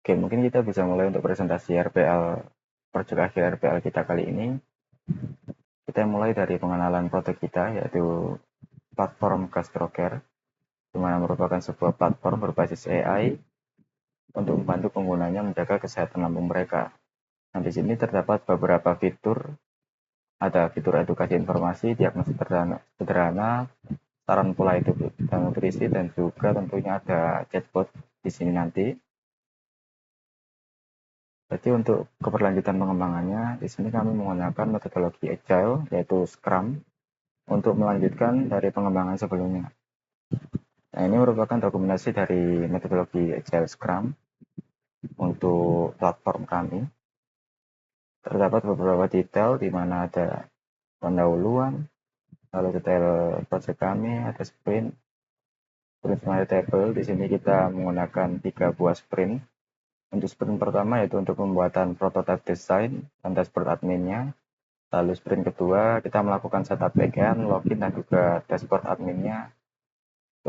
Oke, mungkin kita bisa mulai untuk presentasi RPL, project akhir RPL kita kali ini. Kita mulai dari pengenalan produk kita, yaitu platform Gastrocare, di mana merupakan sebuah platform berbasis AI untuk membantu penggunanya menjaga kesehatan lambung mereka. Nah, di sini terdapat beberapa fitur, ada fitur edukasi informasi, diagnosis sederhana, saran pola hidup dan nutrisi, dan juga tentunya ada chatbot di sini nanti. Jadi untuk keberlanjutan pengembangannya, di sini kami menggunakan metodologi Agile, yaitu Scrum, untuk melanjutkan dari pengembangan sebelumnya. Nah, ini merupakan dokumentasi dari metodologi Agile Scrum untuk platform kami. Terdapat beberapa detail di mana ada pendahuluan, lalu detail project kami, ada sprint table. Di sini kita menggunakan 3 buah sprint. Untuk sprint pertama yaitu untuk pembuatan prototype design dan dashboard adminnya. Lalu sprint kedua kita melakukan setup backend, login, dan juga dashboard adminnya.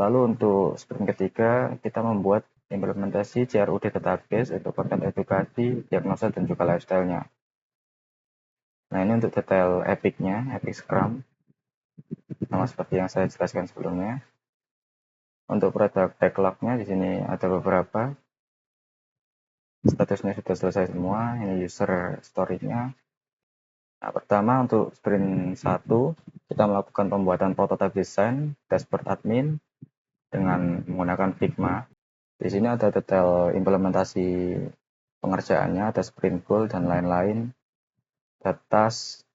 Lalu untuk sprint ketiga kita membuat implementasi CRUD database untuk konten edukasi, diagnosa, dan juga lifestyle-nya. Nah, ini untuk detail epicnya, epic Scrum, sama seperti yang saya jelaskan sebelumnya. Untuk product backlog-nya di sini ada beberapa. Statusnya sudah selesai semua. Ini user story-nya. Nah, pertama untuk sprint 1 kita melakukan pembuatan prototype design, dashboard admin dengan menggunakan Figma. Di sini ada detail implementasi pengerjaannya, ada sprint goal dan lain-lain, ada task,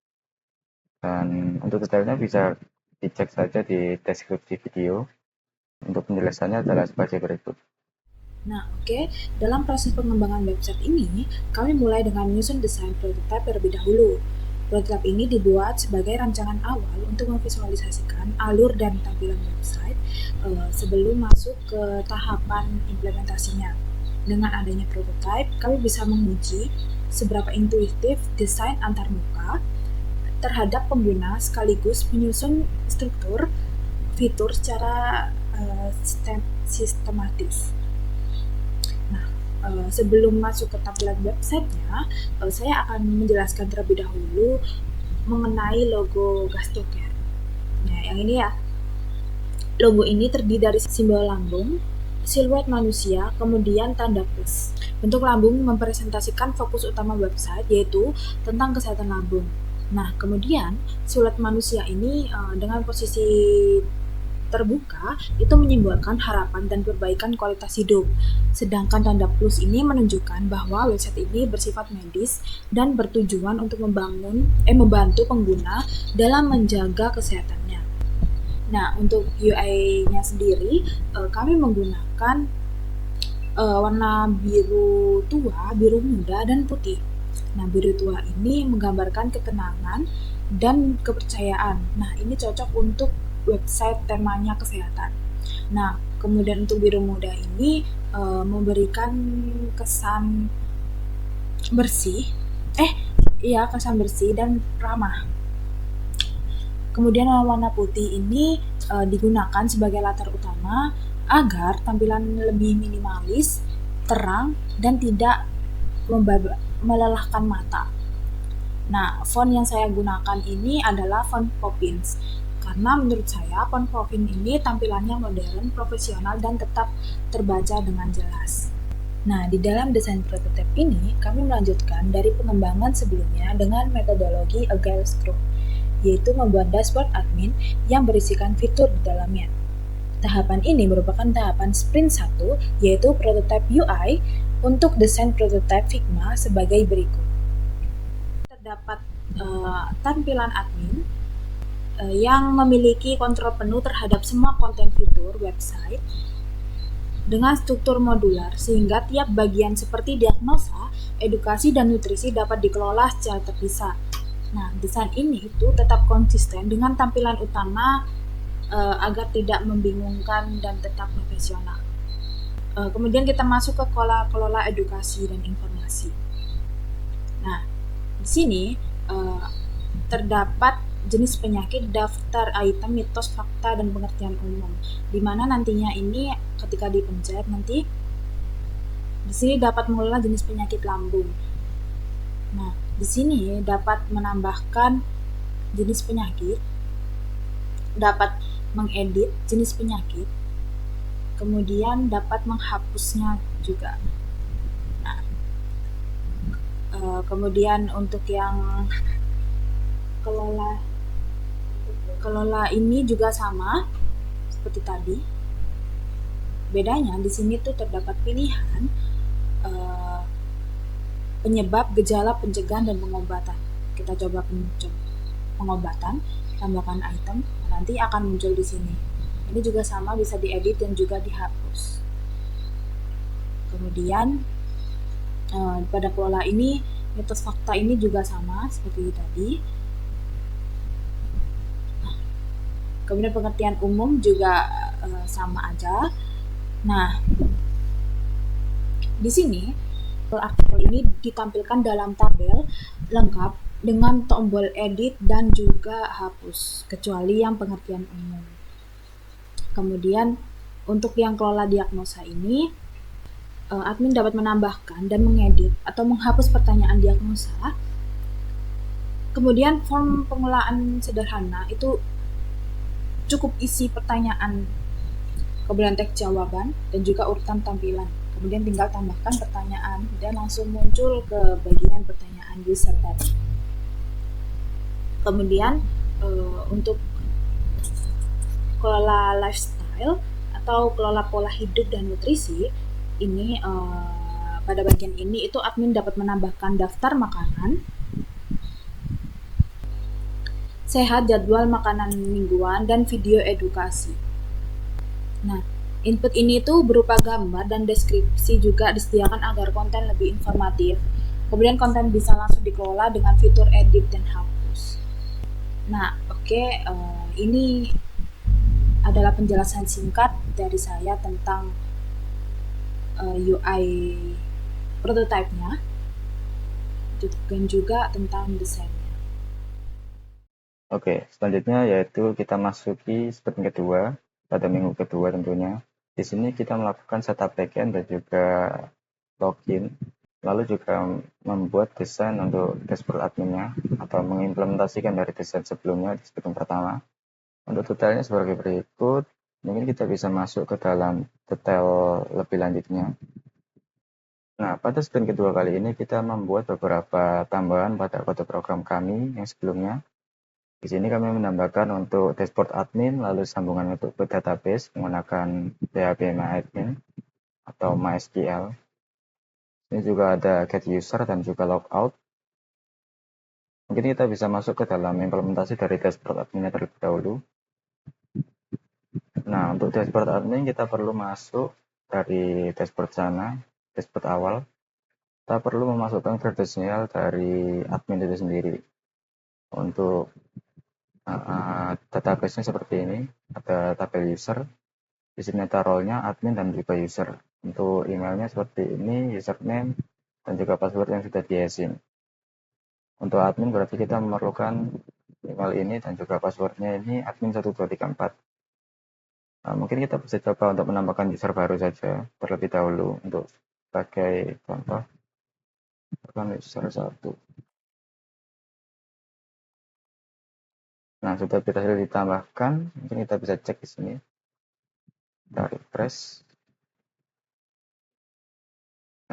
dan untuk detailnya bisa dicek saja di deskripsi video. Untuk penjelasannya adalah sebagai berikut. Nah, oke. Dalam proses pengembangan website ini, kami mulai dengan menyusun desain prototipe terlebih dahulu. Prototipe ini dibuat sebagai rancangan awal untuk memvisualisasikan alur dan tampilan website sebelum masuk ke tahapan implementasinya. Dengan adanya prototipe, kami bisa menguji seberapa intuitif desain antarmuka terhadap pengguna sekaligus menyusun struktur fitur secara sistematis. Sebelum masuk ke tampilan websitenya, saya akan menjelaskan terlebih dahulu mengenai logo Gastrocare. Nah, yang ini ya. Logo ini terdiri dari simbol lambung, siluet manusia, kemudian tanda plus. Bentuk lambung mempresentasikan fokus utama website, yaitu tentang kesehatan lambung. Nah, kemudian siluet manusia ini dengan posisi terbuka itu menyimbolkan harapan dan perbaikan kualitas hidup. Sedangkan tanda plus ini menunjukkan bahwa website ini bersifat medis dan bertujuan untuk membantu pengguna dalam menjaga kesehatannya. Nah, untuk UI-nya sendiri kami menggunakan warna biru tua, biru muda, dan putih. Nah, biru tua ini menggambarkan ketenangan dan kepercayaan. Nah, ini cocok untuk website temanya kesehatan. Nah, kemudian untuk biru muda ini memberikan kesan bersih, kesan bersih dan ramah. Kemudian warna putih ini digunakan sebagai latar utama agar tampilan lebih minimalis, terang, dan tidak melelahkan mata. Nah, font yang saya gunakan ini adalah font Poppins. Karena menurut saya font Poppins ini tampilannya modern, profesional, dan tetap terbaca dengan jelas. Nah, di dalam desain prototipe ini, kami melanjutkan dari pengembangan sebelumnya dengan metodologi Agile Scrum, yaitu membuat dashboard admin yang berisikan fitur di dalamnya. Tahapan ini merupakan tahapan sprint 1, yaitu prototype UI untuk desain prototype Figma sebagai berikut. Terdapat tampilan admin yang memiliki kontrol penuh terhadap semua konten fitur website dengan struktur modular, sehingga tiap bagian seperti diagnosa, edukasi, dan nutrisi dapat dikelola secara terpisah. Nah, desain ini itu tetap konsisten dengan tampilan utama agar tidak membingungkan dan tetap profesional. Kemudian kita masuk ke kelola edukasi dan informasi. Nah, di sini terdapat jenis penyakit, daftar item, mitos, fakta, dan pengertian umum, di mana nantinya ini ketika dipencet nanti Di sini dapat mengelola jenis penyakit lambung. Nah, di sini dapat menambahkan jenis penyakit, dapat mengedit jenis penyakit, kemudian dapat menghapusnya juga. Nah, kemudian untuk yang kelola kelola ini juga sama seperti tadi. Bedanya di sini tuh terdapat pilihan eh, penyebab, gejala, pencegahan, dan pengobatan. Kita coba pengobatan, tambahkan item, nanti akan muncul di sini. Ini juga sama, bisa diedit dan juga dihapus. Kemudian pada pola ini, mitos fakta ini juga sama seperti tadi. Kemudian pengertian umum juga sama aja. Nah, di sini artikel ini ditampilkan dalam tabel lengkap dengan tombol edit dan juga hapus, kecuali yang pengertian umum. Kemudian untuk yang kelola diagnosa ini, admin dapat menambahkan dan mengedit atau menghapus pertanyaan diagnosa. Kemudian form pengelolaan sederhana itu cukup isi pertanyaan, kemudian teks jawaban, dan juga urutan tampilan. Kemudian tinggal tambahkan pertanyaan dan langsung muncul ke bagian pertanyaan user tadi. Kemudian untuk kelola lifestyle atau kelola pola hidup dan nutrisi, ini pada bagian ini itu admin dapat menambahkan daftar makanan sehat, jadwal makanan mingguan, dan video edukasi. Nah, input ini tuh berupa gambar dan deskripsi juga disediakan agar konten lebih informatif. Kemudian konten bisa langsung dikelola dengan fitur edit dan hapus. Nah, oke, ini adalah penjelasan singkat dari saya tentang UI prototype-nya dan juga tentang desainnya. Oke, selanjutnya yaitu kita masuki sprint kedua pada minggu kedua tentunya. Di sini kita melakukan setup backend dan juga login, lalu juga membuat desain untuk dashboard adminnya atau mengimplementasikan dari desain sebelumnya di sprint pertama. Untuk detailnya sebagai berikut, mungkin kita bisa masuk ke dalam detail lebih lanjutnya. Nah, pada sprint kedua kali ini kita membuat beberapa tambahan pada kode program kami yang sebelumnya. Di sini kami menambahkan untuk dashboard admin, lalu sambungan untuk ke database menggunakan PHP MyAdmin atau MySQL. Ini juga ada get user dan juga logout. Mungkin kita bisa masuk ke dalam implementasi dari dashboard adminnya terlebih dahulu. Nah, untuk dashboard admin kita perlu masuk dari dashboard sana, dashboard awal. Kita perlu memasukkan kredensial dari admin itu sendiri. Untuk database-nya seperti ini, ada tabel user, di sini ada role-nya admin dan juga user. Untuk emailnya seperti ini, username dan juga password yang sudah di-assign. Untuk admin berarti kita memerlukan email ini dan juga passwordnya ini admin1234. Nah, mungkin kita bisa coba untuk menambahkan user baru saja terlebih dahulu untuk sebagai contoh user 1. Nah, sudah berhasil ditambahkan, mungkin kita bisa cek di sini. Kita refresh.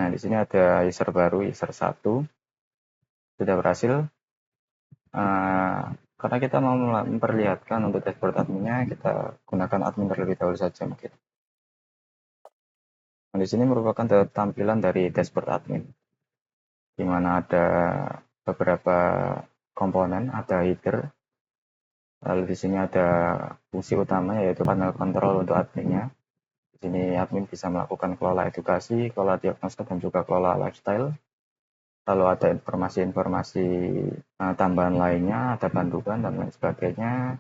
Nah, di sini ada user baru, user 1. Sudah berhasil. Karena kita mau memperlihatkan untuk dashboard adminnya, kita gunakan admin terlebih dahulu saja mungkin. Nah, di sini merupakan tampilan dari dashboard admin, di mana ada beberapa komponen, ada header, lalu di sini ada fungsi utama yaitu panel kontrol untuk adminnya. Di sini admin bisa melakukan kelola edukasi, kelola diagnosa, dan juga kelola lifestyle. Lalu ada informasi-informasi tambahan lainnya, ada panduan dan lain sebagainya.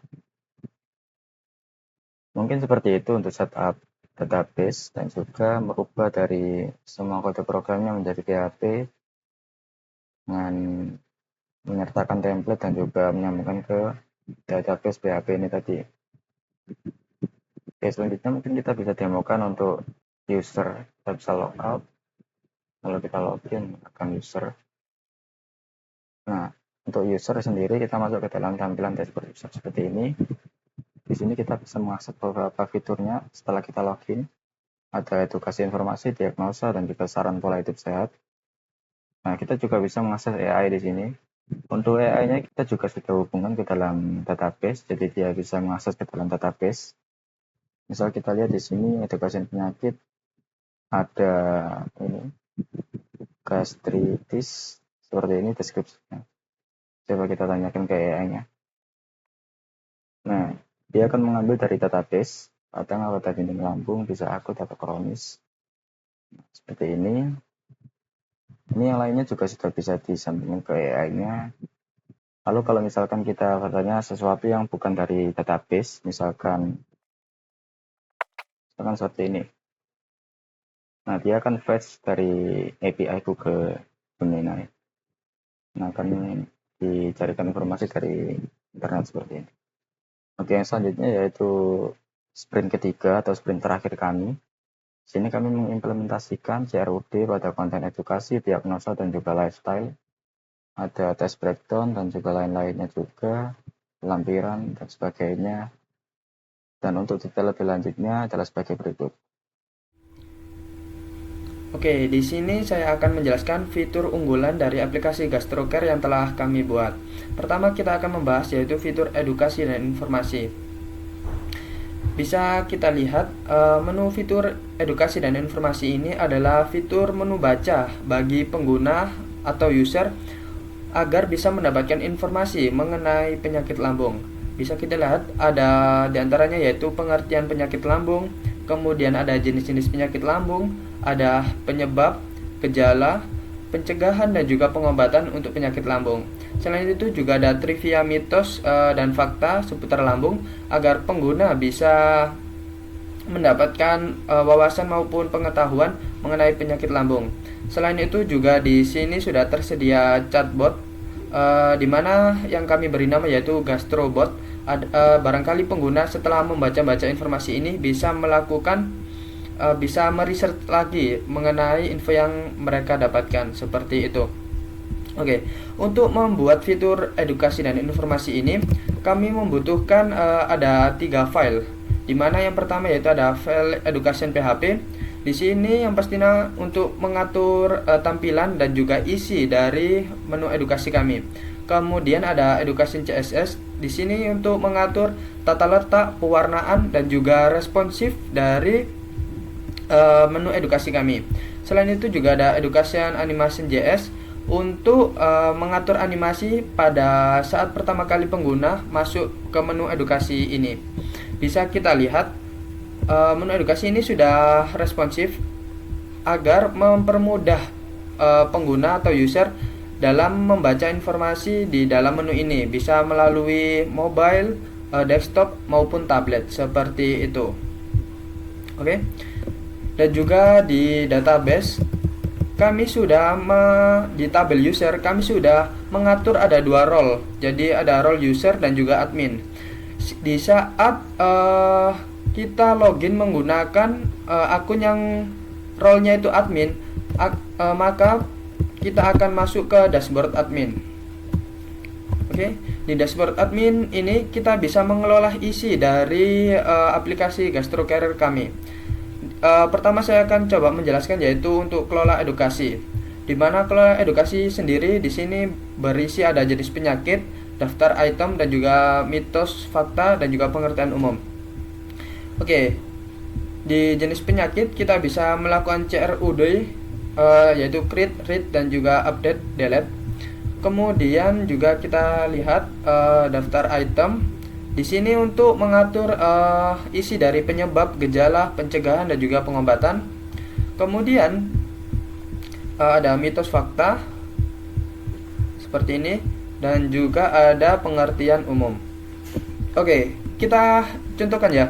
Mungkin seperti itu untuk setup database dan juga merubah dari semua kode programnya menjadi PHP dengan menyertakan template dan juga menyambungkan ke database PHP ini tadi. Oke, selanjutnya mungkin kita bisa demokan untuk user, kita bisa logout. Kalau kita login akan user. Nah, untuk user sendiri kita masuk ke dalam tampilan dashboard user seperti ini. Di sini kita bisa mengakses beberapa fiturnya setelah kita login. Ada edukasi informasi, diagnosa, dan juga saran pola hidup sehat. Nah, kita juga bisa mengakses AI di sini. Untuk AI-nya kita juga sudah hubungkan ke dalam database, jadi dia bisa mengakses ke dalam database. Misal kita lihat di sini edukasi penyakit, ada ini gastritis, seperti ini deskripsinya. Coba kita tanyakan ke AI-nya. Nah, dia akan mengambil dari database, kadang anggota dinding lambung bisa akut atau kronis. Nah, seperti ini. Ini yang lainnya juga sudah bisa disambungkan ke AI-nya. Lalu kalau misalkan kita katanya sesuatu yang bukan dari database, misalkan seperti ini. Nah, dia akan fetch dari API Google Gemini. Nah, akan dicarikan informasi dari internet seperti ini. Oke, yang selanjutnya yaitu sprint ketiga atau sprint terakhir kami. Di sini kami mengimplementasikan CRUD pada konten edukasi, diagnosa, dan juga lifestyle. Ada test breakdown dan juga lain-lainnya juga, lampiran dan sebagainya. Dan untuk detail lebih lanjutnya adalah sebagai berikut. Oke, di sini saya akan menjelaskan fitur unggulan dari aplikasi GastroCare yang telah kami buat. Pertama kita akan membahas yaitu fitur edukasi dan informasi. Bisa kita lihat menu fitur edukasi dan informasi ini adalah fitur menu baca bagi pengguna atau user agar bisa mendapatkan informasi mengenai penyakit lambung. Bisa kita lihat ada diantaranya yaitu pengertian penyakit lambung, kemudian ada jenis-jenis penyakit lambung, ada penyebab, gejala, pencegahan dan juga pengobatan untuk penyakit lambung. Selain itu juga ada trivia mitos dan fakta seputar lambung agar pengguna bisa mendapatkan wawasan maupun pengetahuan mengenai penyakit lambung. Selain itu juga di sini sudah tersedia chatbot di mana yang kami beri nama yaitu GastroBot. Barangkali pengguna setelah membaca-baca informasi ini bisa melakukan bisa meresearch lagi mengenai info yang mereka dapatkan seperti itu. Oke, untuk membuat fitur edukasi dan informasi ini kami membutuhkan ada 3 file. Di mana yang pertama yaitu ada file education PHP. Di sini yang pastinya untuk mengatur tampilan dan juga isi dari menu edukasi kami. Kemudian ada education CSS. Di sini untuk mengatur tata letak, pewarnaan dan juga responsif dari menu edukasi kami. Selain itu juga ada education animation JS untuk mengatur animasi pada saat pertama kali pengguna masuk ke menu edukasi ini. Bisa kita lihat menu edukasi ini sudah responsif agar mempermudah pengguna atau user dalam membaca informasi di dalam menu ini, bisa melalui mobile, desktop maupun tablet seperti itu. Oke. Dan juga di database kami sudah di tabel user kami sudah mengatur ada 2 role. Jadi ada role user dan juga admin. Di saat kita login menggunakan akun yang role-nya itu admin, maka kita akan masuk ke dashboard admin. Oke, di dashboard admin ini kita bisa mengelola isi dari aplikasi GastroCare kami. Pertama saya akan coba menjelaskan yaitu untuk kelola edukasi. Di mana kelola edukasi sendiri di sini berisi ada jenis penyakit, daftar item dan juga mitos, fakta dan juga pengertian umum. Oke. Di jenis penyakit kita bisa melakukan CRUD yaitu create, read dan juga update, delete. Kemudian juga kita lihat daftar item. Di sini untuk mengatur isi dari penyebab, gejala, pencegahan dan juga pengobatan. Kemudian ada mitos fakta seperti ini dan juga ada pengertian umum. Oke, kita contohkan ya.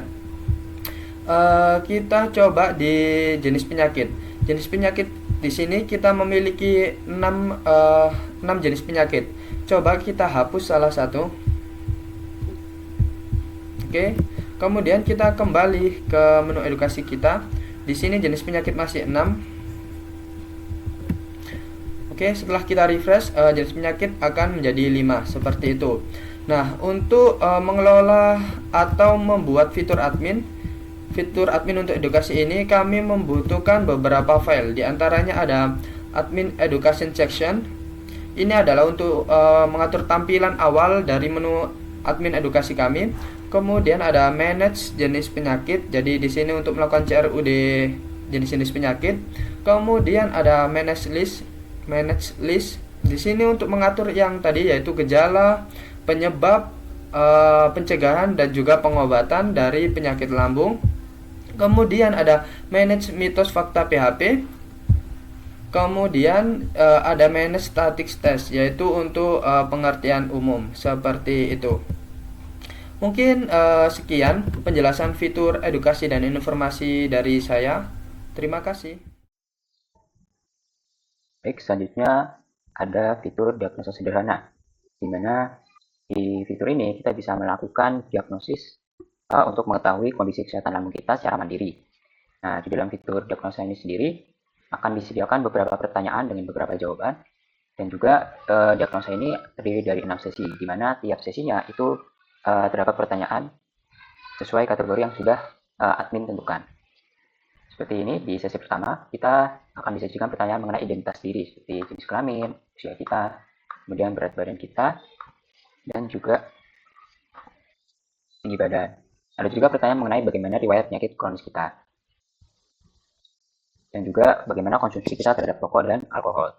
Kita coba di jenis penyakit. Jenis penyakit di sini kita memiliki 6 jenis penyakit. Coba kita hapus salah satu. Oke, kemudian kita kembali ke menu edukasi kita. Di sini jenis penyakit masih 6. Oke, setelah kita refresh, jenis penyakit akan menjadi 5 seperti itu. Nah, untuk mengelola atau membuat fitur admin untuk edukasi ini, kami membutuhkan beberapa file. Di antaranya ada admin education section. Ini adalah untuk mengatur tampilan awal dari menu admin edukasi kami. Kemudian ada manage jenis penyakit. Jadi di sini untuk melakukan CRUD jenis-jenis penyakit. Kemudian ada manage list. Di sini untuk mengatur yang tadi, yaitu gejala, penyebab, pencegahan dan juga pengobatan dari penyakit lambung. Kemudian ada manage mitos fakta PHP. Kemudian ada manage statistics test, yaitu untuk pengertian umum seperti itu. Mungkin sekian penjelasan fitur edukasi dan informasi dari saya. Terima kasih. Baik, selanjutnya ada fitur diagnosa sederhana, di mana di fitur ini kita bisa melakukan diagnosis untuk mengetahui kondisi kesehatan lambung kita secara mandiri. Nah, di dalam fitur diagnosa ini sendiri akan disediakan beberapa pertanyaan dengan beberapa jawaban, dan juga diagnosa ini terdiri dari 6 sesi, di mana tiap sesinya itu terdapat pertanyaan sesuai kategori yang sudah admin tentukan. Seperti ini, di sesi pertama kita akan disajikan pertanyaan mengenai identitas diri, seperti jenis kelamin, usia kita, kemudian berat badan kita, dan juga tinggi badan. Ada juga pertanyaan mengenai bagaimana riwayat penyakit kronis kita, dan juga bagaimana konsumsi kita terhadap rokok dan alkohol.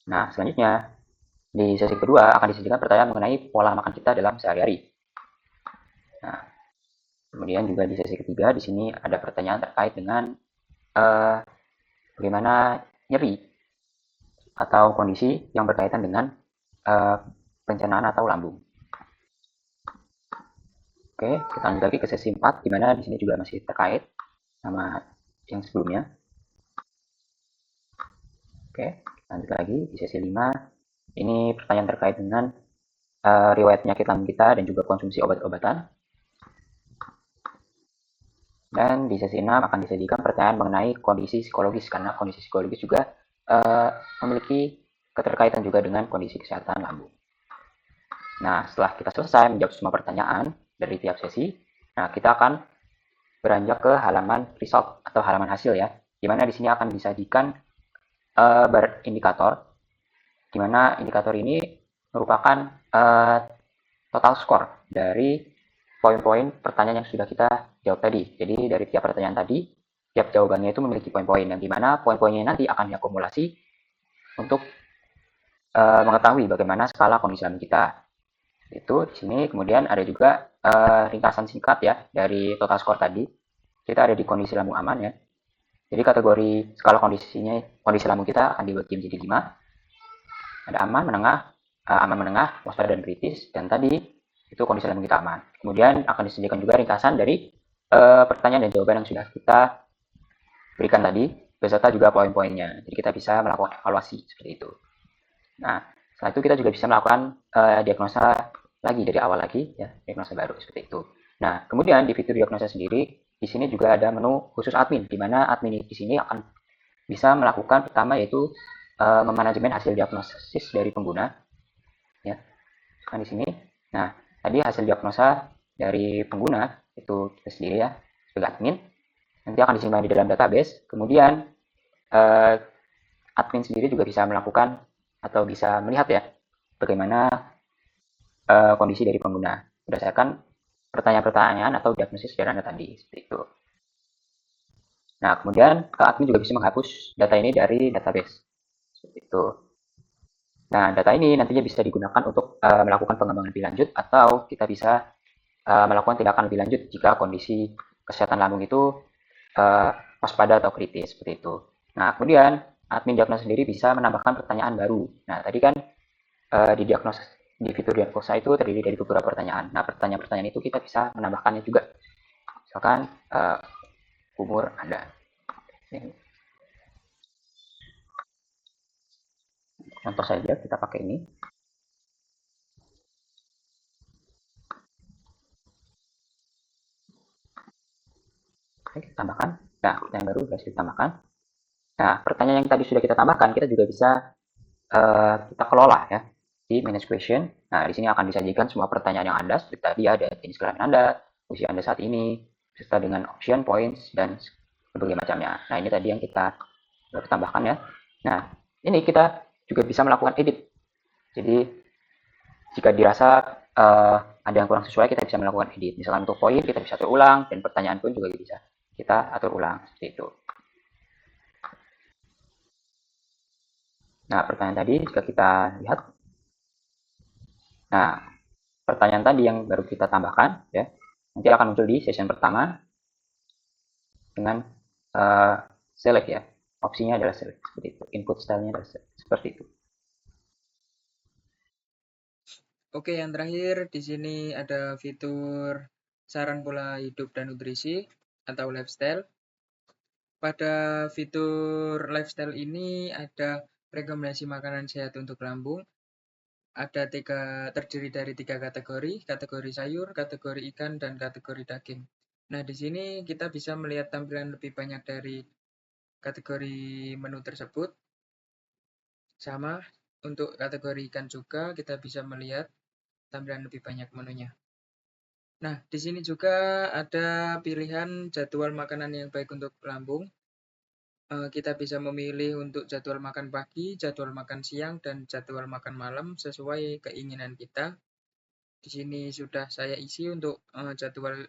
Nah, selanjutnya di sesi kedua akan disajikan pertanyaan mengenai pola makan kita dalam sehari-hari. Nah, kemudian juga di sesi ketiga di sini ada pertanyaan terkait dengan bagaimana nyeri atau kondisi yang berkaitan dengan pencernaan atau lambung. Oke, kita lanjut lagi ke sesi 4, di mana di sini juga masih terkait sama yang sebelumnya. Oke, kita lanjut lagi di sesi 5. Ini pertanyaan terkait dengan riwayat penyakit lambung kita dan juga konsumsi obat-obatan. Dan di sesi 6 akan disajikan pertanyaan mengenai kondisi psikologis, karena kondisi psikologis juga memiliki keterkaitan juga dengan kondisi kesehatan lambung. Nah, setelah kita selesai menjawab semua pertanyaan dari tiap sesi, nah kita akan beranjak ke halaman result atau halaman hasil ya, di mana di sini akan disajikan berindikator, di mana indikator ini merupakan total skor dari poin-poin pertanyaan yang sudah kita jawab tadi. Jadi dari tiap pertanyaan tadi, tiap jawabannya itu memiliki poin-poin, yang dimana poin-poinnya nanti akan diakumulasi untuk mengetahui bagaimana skala kondisi lambung kita. Itu di sini. Kemudian ada juga ringkasan singkat ya dari total skor tadi. Kita ada di kondisi lambung aman ya. Jadi kategori skala kondisi lambung kita akan dibagi menjadi 5. Ada aman, menengah, waspada dan kritis, dan tadi itu kondisi lambung kita aman. Kemudian akan disediakan juga ringkasan dari pertanyaan dan jawaban yang sudah kita berikan tadi, beserta juga poin-poinnya. Jadi kita bisa melakukan evaluasi seperti itu. Nah, setelah itu kita juga bisa melakukan diagnosa lagi dari awal lagi, ya, diagnosa baru seperti itu. Nah, kemudian di fitur diagnosa sendiri, di sini juga ada menu khusus admin, di mana admin di sini akan bisa melakukan pertama yaitu memanajemen hasil diagnosis dari pengguna, ya, kan di sini. Nah, tadi hasil diagnosa dari pengguna itu kita sendiri ya sebagai admin, nanti akan disimpan di dalam database. Kemudian admin sendiri juga bisa melakukan atau bisa melihat ya bagaimana kondisi dari pengguna berdasarkan pertanyaan-pertanyaan atau diagnosis sederhana tadi seperti itu. Nah, kemudian admin juga bisa menghapus data ini dari database seperti itu. Nah, data ini nantinya bisa digunakan untuk melakukan pengembangan lebih lanjut, atau kita bisa melakukan tindakan lebih lanjut jika kondisi kesehatan lambung itu waspada atau kritis seperti itu. Nah, kemudian admin diagnosa sendiri bisa menambahkan pertanyaan baru. Nah, tadi kan di fitur diagnosa itu terdiri dari beberapa pertanyaan. Nah, pertanyaan-pertanyaan itu kita bisa menambahkannya juga. Misalkan umur Anda. Contoh saja kita pakai ini. Oke, kita tambahkan. Nah, pertanyaan baru sudah ditambahkan. Nah, pertanyaan yang tadi sudah kita tambahkan, kita juga bisa kita kelola ya di manage question. Nah, di sini akan disajikan semua pertanyaan yang ada. Seperti tadi ada jenis kelamin Anda, usia Anda saat ini, serta dengan option, points, dan berbagai macamnya. Nah, ini tadi yang kita tambahkan ya. Nah, ini kita juga bisa melakukan edit. Jadi, jika dirasa ada yang kurang sesuai, kita bisa melakukan edit. Misalkan untuk poin, kita bisa atur ulang, dan pertanyaan pun juga bisa kita atur ulang, seperti itu. Nah, pertanyaan tadi jika kita lihat, nah, pertanyaan tadi yang baru kita tambahkan, ya, nanti akan muncul di session pertama dengan select ya. Opsinya adalah select, seperti itu. Input stylenya adalah select, seperti itu. Oke, yang terakhir di sini ada fitur saran pola hidup dan nutrisi atau lifestyle. Pada fitur lifestyle ini ada rekomendasi makanan sehat untuk lambung. Ada terdiri dari 3 kategori, kategori sayur, kategori ikan, dan kategori daging. Nah, di sini kita bisa melihat tampilan lebih banyak dari kategori menu tersebut. Sama untuk kategori ikan juga kita bisa melihat tampilan lebih banyak menunya. Nah, di sini juga ada pilihan jadwal makanan yang baik untuk lambung. Kita bisa memilih untuk jadwal makan pagi, jadwal makan siang, dan jadwal makan malam sesuai keinginan kita. Di sini sudah saya isi untuk jadwal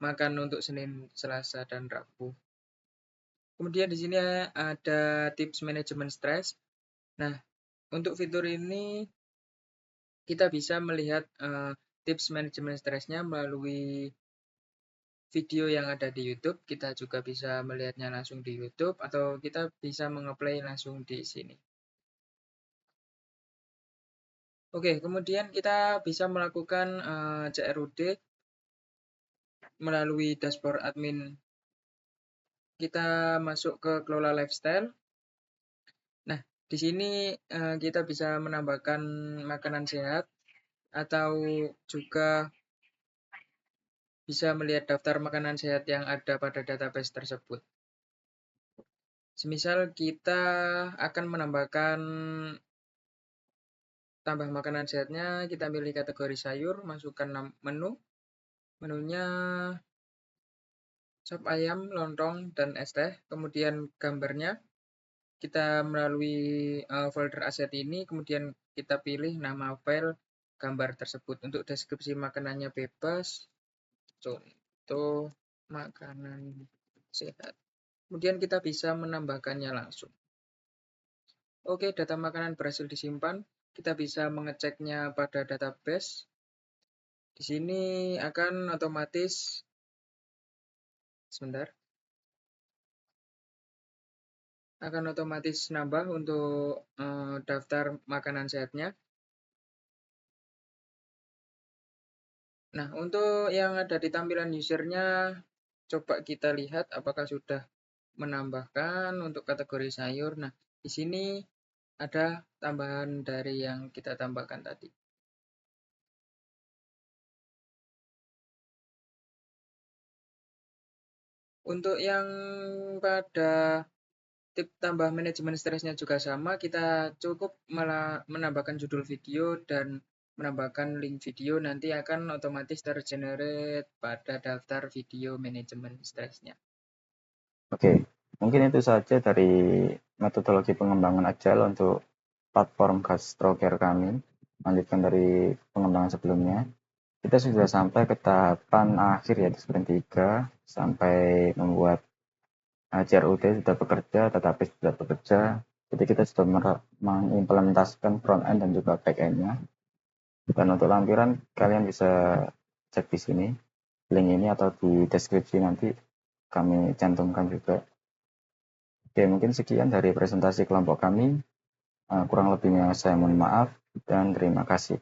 makan untuk Senin, Selasa, dan Rabu. Kemudian di sini ada tips manajemen stres. Nah, untuk fitur ini kita bisa melihat tips manajemen stresnya melalui video yang ada di YouTube. Kita juga bisa melihatnya langsung di YouTube atau kita bisa mengeplay langsung di sini. Oke, kemudian kita bisa melakukan CRUD melalui dashboard admin. Kita masuk ke kelola lifestyle. Nah, di sini kita bisa menambahkan makanan sehat atau juga bisa melihat daftar makanan sehat yang ada pada database tersebut. Semisal kita akan menambahkan tambah makanan sehatnya, kita pilih kategori sayur, masukkan menu. Menunya sop ayam, lontong, dan es teh. Kemudian gambarnya, kita melalui folder aset ini, kemudian kita pilih nama file gambar tersebut. Untuk deskripsi makanannya bebas, contoh makanan sehat. Kemudian kita bisa menambahkannya langsung. Oke, data makanan berhasil disimpan. Kita bisa mengeceknya pada database. Di sini akan otomatis, sebentar, akan otomatis nambah untuk daftar makanan sehatnya. Nah, untuk yang ada di tampilan usernya, coba kita lihat apakah sudah menambahkan untuk kategori sayur. Nah, di sini ada tambahan dari yang kita tambahkan tadi. Untuk yang pada tip tambah manajemen stresnya juga sama, kita cukup menambahkan judul video dan menambahkan link video, nanti akan otomatis tergenerate pada daftar video manajemen stresnya. Oke, mungkin itu saja dari metodologi pengembangan Agile untuk platform gastrocare kami. Lanjutkan dari pengembangan sebelumnya. Kita sudah sampai ke tahapan akhir ya di sprint 3 sampai membuat CRUD sudah bekerja, database sudah bekerja. Jadi kita sudah mengimplementasikan front end dan juga back end-nya. Dan untuk lampiran kalian bisa cek di sini, link ini atau di deskripsi nanti kami cantumkan juga. Oke, mungkin sekian dari presentasi kelompok kami. Kurang lebihnya saya mohon maaf dan terima kasih.